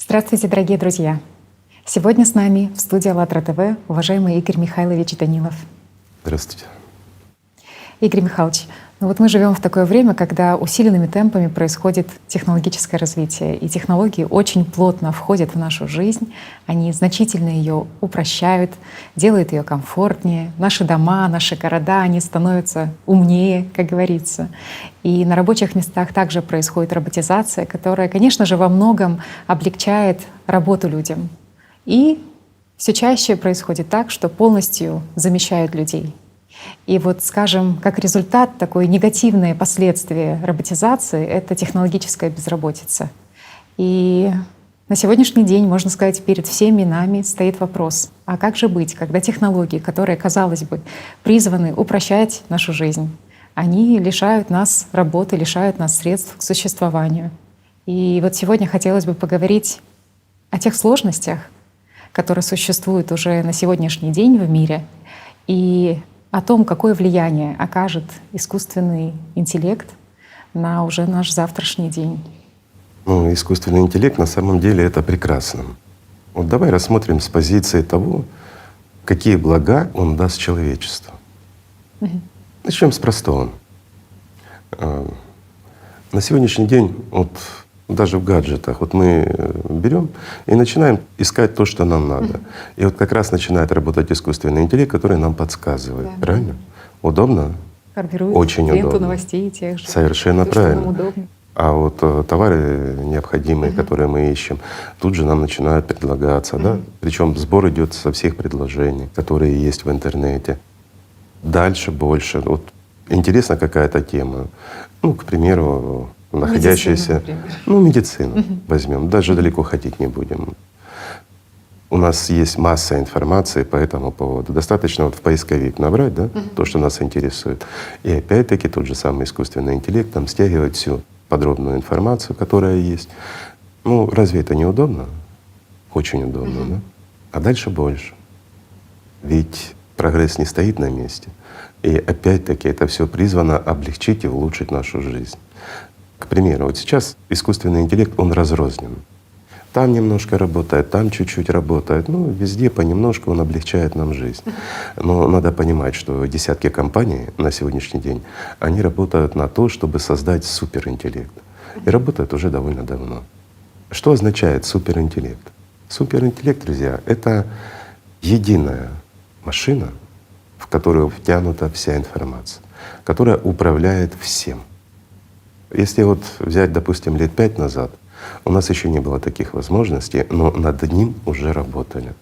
Здравствуйте, дорогие друзья! Сегодня с нами в студии АЛЛАТРА ТВ уважаемый Игорь Михайлович Данилов. Здравствуйте. Игорь Михайлович, мы живем в такое время, когда усиленными темпами происходит технологическое развитие, и технологии очень плотно входят в нашу жизнь, они значительно ее упрощают, делают ее комфортнее. Наши дома, наши города, они становятся умнее, как говорится. И на рабочих местах также происходит роботизация, которая, конечно же, во многом облегчает работу людям. И все чаще происходит так, что полностью замещают людей. И скажем, как результат, такое негативное последствие роботизации — это технологическая безработица. И на сегодняшний день, можно сказать, перед всеми нами стоит вопрос: а как же быть, когда технологии, которые, казалось бы, призваны упрощать нашу жизнь, они лишают нас работы, лишают нас средств к существованию? И сегодня хотелось бы поговорить о тех сложностях, которые существуют уже на сегодняшний день в мире, и о том, какое влияние окажет искусственный интеллект на уже наш завтрашний день. Искусственный интеллект на самом деле это прекрасно. Давай рассмотрим с позиции того, какие блага он даст человечеству. Начнем с простого. На сегодняшний день даже в гаджетах мы берем и начинаем искать то, что нам надо. И как раз начинает работать искусственный интеллект, который нам подсказывает. Да. Правильно? Удобно? Формирует очень ленту удобно. Новостей тех же. Совершенно правильно. Удобно. А товары необходимые, которые мы ищем, тут же нам начинают предлагаться. Да? Причем сбор идет со всех предложений, которые есть в интернете. Дальше больше. Интересна какая-то тема. К примеру, находящаяся… Медицину возьмем, даже далеко ходить не будем. У нас есть масса информации по этому поводу. Достаточно в поисковик набрать, да, то, что нас интересует. И опять-таки тот же самый искусственный интеллект там стягивает всю подробную информацию, которая есть. Разве это не удобно? Очень удобно, да? А дальше больше. Ведь прогресс не стоит на месте. И опять-таки это все призвано облегчить и улучшить нашу жизнь. К примеру, сейчас искусственный интеллект, он разрознен. Там немножко работает, там чуть-чуть работает. Везде понемножку он облегчает нам жизнь. Но надо понимать, что десятки компаний на сегодняшний день, они работают на то, чтобы создать суперинтеллект. И работают уже довольно давно. Что означает суперинтеллект? Суперинтеллект, друзья, это единая машина, в которую втянута вся информация, которая управляет всем. Если взять, допустим, лет 5 назад, у нас еще не было таких возможностей, но над ним уже работали.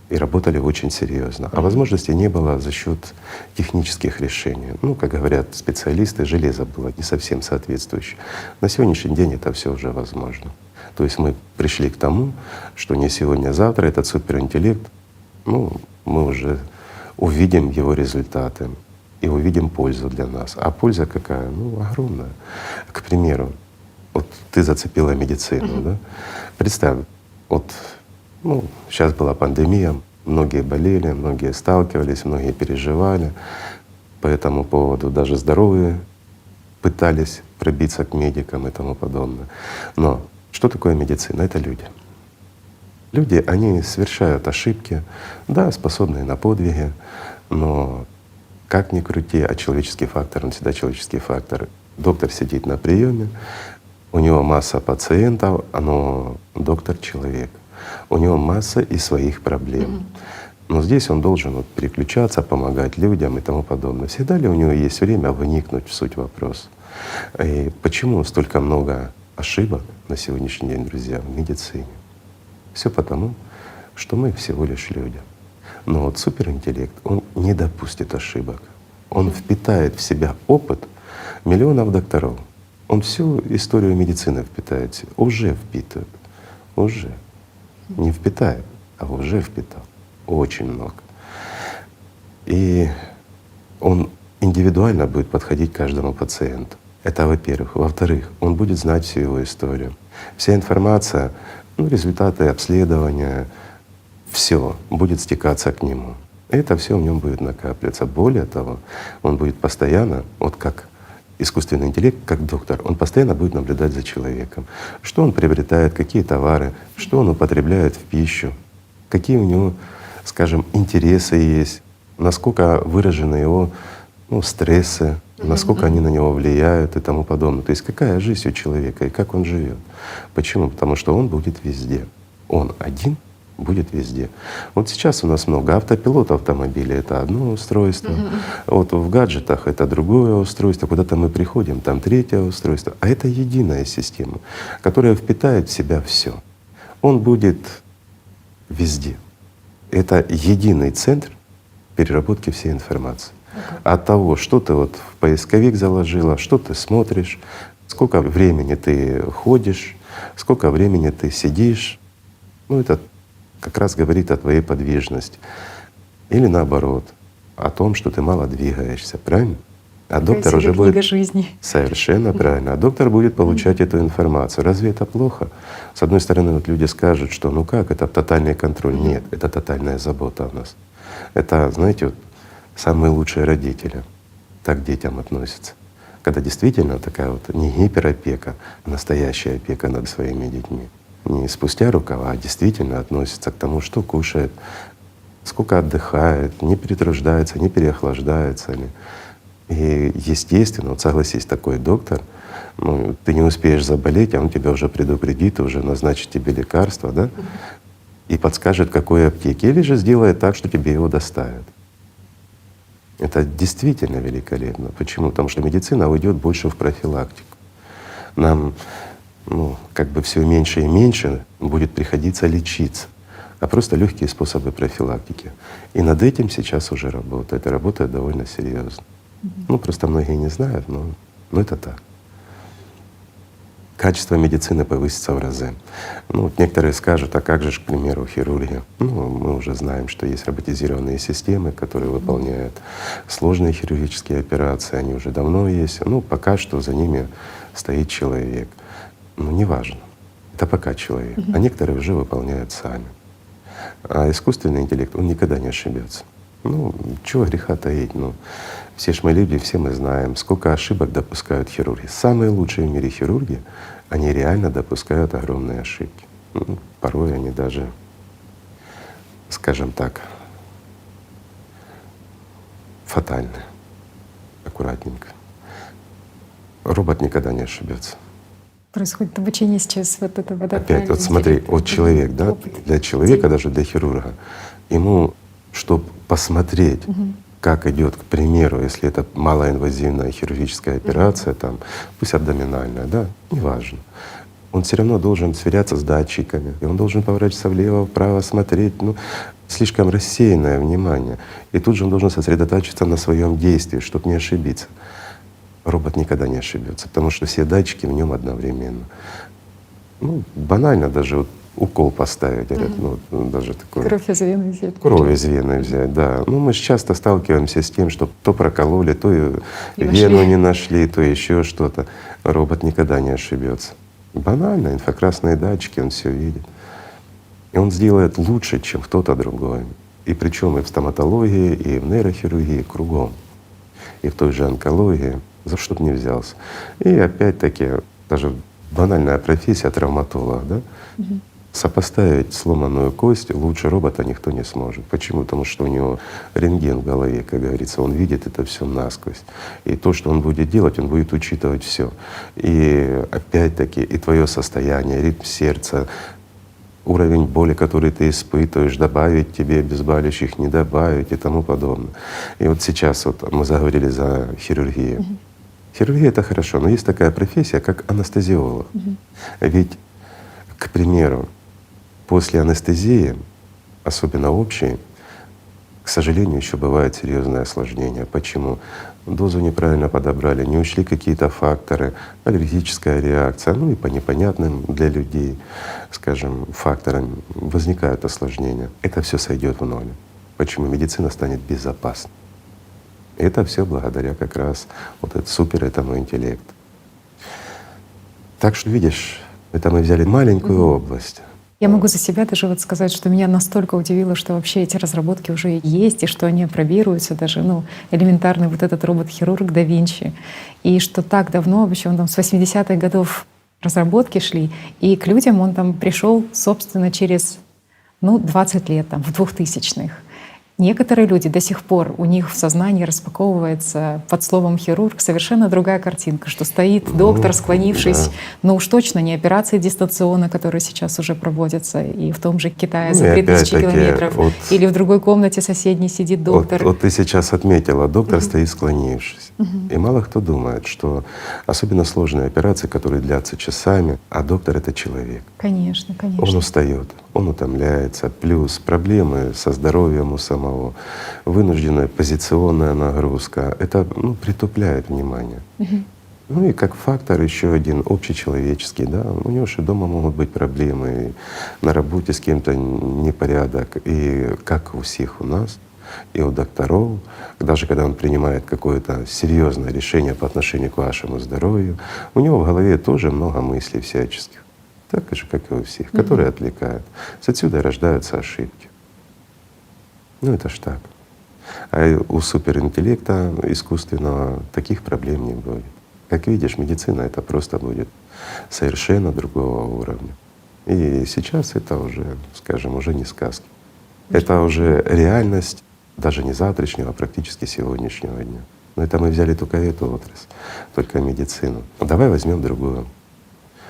И работали очень серьезно. А возможностей не было за счет технических решений. Как говорят специалисты, железо было не совсем соответствующее. На сегодняшний день это все уже возможно. То есть мы пришли к тому, что не сегодня, а завтра этот суперинтеллект, мы уже увидим его результаты и увидим пользу для нас. А польза какая? Огромная. К примеру, ты зацепила медицину, да? Представь, сейчас была пандемия, многие болели, многие сталкивались, многие переживали по этому поводу, даже здоровые пытались пробиться к медикам и тому подобное. Но что такое медицина? Это люди. Люди, они совершают ошибки, да, способные на подвиги, но как ни крути, а человеческий фактор, он всегда человеческий фактор. Доктор сидит на приеме, у него масса пациентов, но доктор — человек. У него масса и своих проблем. Но здесь он должен переключаться, помогать людям и тому подобное. Всегда ли у него есть время вникнуть в суть вопроса? И почему столько много ошибок на сегодняшний день, друзья, в медицине? Все потому, что мы всего лишь люди. Но суперинтеллект, он не допустит ошибок. Он впитает в себя опыт миллионов докторов. Он всю историю медицины впитает в себя. Уже впитывает. Уже. Не впитает, а уже впитал. Очень много. И он индивидуально будет подходить к каждому пациенту. Это во-первых. Во-вторых, он будет знать всю его историю. Вся информация, результаты обследования, все будет стекаться к нему. И это все в нем будет накапливаться. Более того, он будет постоянно, как искусственный интеллект, как доктор, он постоянно будет наблюдать за человеком, что он приобретает, какие товары что он употребляет в пищу, какие у него, скажем, интересы есть, насколько выражены его стрессы, насколько они на него влияют и тому подобное. То есть какая жизнь у человека и как он живет. Почему? Потому что он будет везде. Он один будет везде. Вот сейчас у нас много автопилот автомобиля — это одно устройство, вот в гаджетах это другое устройство, куда-то мы приходим, там третье устройство, а это единая система, которая впитает в себя все. Он будет везде. Это единый центр переработки всей информации. От того, что ты вот в поисковик заложила, что ты смотришь, сколько времени ты ходишь, сколько времени ты сидишь, это как раз говорит о твоей подвижности. Или наоборот, о том, что ты мало двигаешься, правильно? А доктор уже будет… Книга жизни. Совершенно правильно. А доктор будет получать эту информацию. Разве это плохо? С одной стороны, вот люди скажут, что ну как, это тотальный контроль. Нет, это тотальная забота у нас. Это, знаете, вот самые лучшие родители так к детям относятся. Когда действительно такая вот не гиперопека, а настоящая опека над своими детьми. Не спустя рукава, а действительно относится к тому, что кушает, сколько отдыхает, не перетруждается, не переохлаждается ли. И естественно, вот согласись, такой доктор, ты не успеешь заболеть, а он тебя уже предупредит, уже назначит тебе лекарство, да, и подскажет, в какой аптеке, или же сделает так, что тебе его доставят. Это действительно великолепно. Почему? Потому что медицина уйдет больше в профилактику. Нам как бы все меньше и меньше будет приходиться лечиться, а просто легкие способы профилактики. И над этим сейчас уже работает, и работает довольно серьезно. Просто многие не знают, но это так. Качество медицины повысится в разы. Некоторые скажут, а как же, к примеру, хирурги? Мы уже знаем, что есть роботизированные системы, которые выполняют сложные хирургические операции, они уже давно есть. Пока что за ними стоит человек. Неважно. Это пока человек. А некоторые уже выполняют сами. А искусственный интеллект, он никогда не ошибется. Чего греха таить? Все ж мы люди, все мы знаем, сколько ошибок допускают хирурги. Самые лучшие в мире хирурги, они реально допускают огромные ошибки. Порой они даже, скажем так, фатальны. Аккуратненько. Робот никогда не ошибется. Происходит обучение сейчас вот этого. Опять вот смотри, человек, да, для человека, даже для хирурга, ему, чтобы посмотреть, как идет, к примеру, если это малоинвазивная хирургическая операция, там, пусть абдоминальная, да, неважно, он все равно должен сверяться с датчиками, и он должен поворачиваться влево, вправо, смотреть, слишком рассеянное внимание. И тут же он должен сосредотачиваться на своем действии, чтобы не ошибиться. Робот никогда не ошибется, потому что все датчики в нем одновременно. Банально даже вот укол поставить, говорят, даже такое. Кровь из вены взять. Кровь из вены взять, да. Мы же часто сталкиваемся с тем, что то прокололи, то вену не нашли, то еще что-то. Робот никогда не ошибется. Банально, инфракрасные датчики, он все видит. И он сделает лучше, чем кто-то другой. И причем и в стоматологии, и в нейрохирургии, кругом. И в той же онкологии, за что бы ни взялся. И опять-таки даже банальная профессия травматолога, да? Сопоставить сломанную кость лучше робота никто не сможет. Почему? Потому что у него рентген в голове, как говорится, он видит это все насквозь. И то, что он будет делать, он будет учитывать все. И опять-таки и твое состояние, ритм сердца, уровень боли, который ты испытываешь, добавить тебе обезболивающих, не добавить и тому подобное. И вот сейчас вот мы заговорили за хирургию. Хирургия — это хорошо, но есть такая профессия, как анестезиолог. Ведь, к примеру, после анестезии, особенно общей, к сожалению, еще бывают серьезные осложнения. Почему? Дозу неправильно подобрали, не учли какие-то факторы, аллергическая реакция, и по непонятным для людей, скажем, факторам возникают осложнения. Это все сойдет в ноль. Почему? Медицина станет безопасной. Это все благодаря как раз супер этому интеллекту. Так что видишь, это мы взяли маленькую область. Я могу за себя даже сказать, что меня настолько удивило, что вообще эти разработки уже есть, и что они апробируются, даже элементарный вот этот робот-хирург да Винчи, и что так давно, вообще он там с 80-х годов разработки шли, и к людям он там пришел, собственно, через 20 лет, там, в 2000-х. Некоторые люди до сих пор, у них в сознании распаковывается под словом «хирург» совершенно другая картинка, что стоит доктор, склонившись, да. но уж точно не операции дистанционно, которые сейчас уже проводятся и в том же Китае за и 3000 опять-таки километров, или в другой комнате соседней сидит доктор. Вот ты сейчас отметила, доктор стоит склонившись. И мало кто думает, что особенно сложные операции, которые длятся часами, а доктор — это человек. Конечно, Он конечно. устает, он утомляется, плюс проблемы со здоровьем у самого, вынужденная позиционная нагрузка. Это притупляет внимание. Ну и как фактор еще один общечеловеческий, да, у него же дома могут быть проблемы, и на работе с кем-то непорядок, и как у всех у нас, и у докторов, даже когда он принимает какое-то серьезное решение по отношению к вашему здоровью, у него в голове тоже много мыслей всяческих, так же, как и у всех, которые отвлекают. Отсюда и рождаются ошибки. Ну это ж так. А у суперинтеллекта искусственного таких проблем не будет. Как видишь, медицина — это просто будет совершенно другого уровня. И сейчас это уже, скажем, уже не сказки. Это уже реальность даже не завтрашнего, а практически сегодняшнего дня. Но это мы взяли только эту отрасль, только медицину. Давай возьмем другую.